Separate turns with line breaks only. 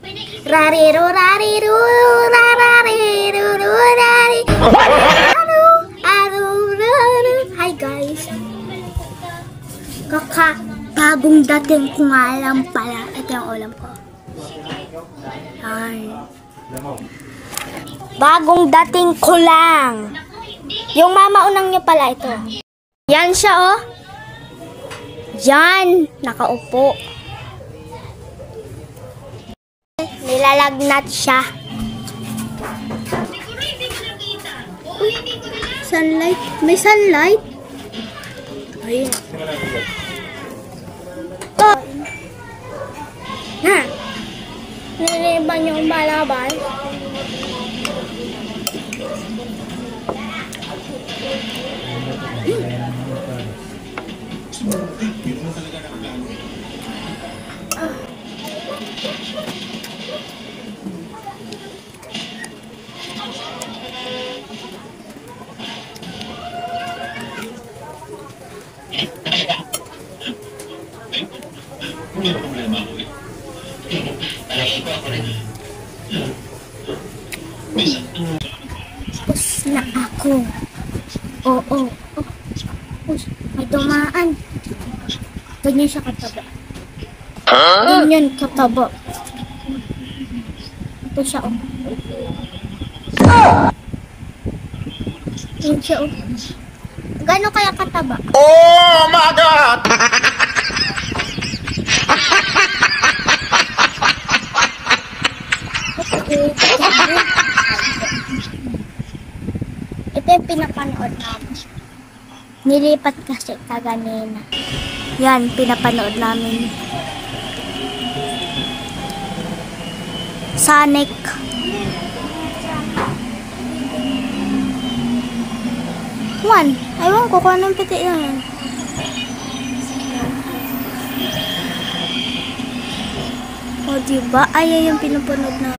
Rariru, rariru, rariru, rari. Hi guys. Bagong dating ko nga lang pala. Ito yung ulam ko. Ay. Bagong dating ko lang. Yung mamaunang nyo pala ito. Yan siya oh. Yan. Nakaupo. Nilalagnat siya. Uy, sunlight. May sunlight. Ayun. Oh. Ha. Niliban yung malaban. Tapos na ako. Oo. May dumaan. Ganyan siya kataba. Ganyan kataba. Ito siya oh. Ganyan siya oh. Gano'n kaya kataba?
Oh my God!
Ito yung pinapanood namin. Nilipat kasi kaganina. Yan, pinapanood namin. Sonic. One. Ewan ko kung anong piti yan. O diba? Ay, yung pinapanood namin.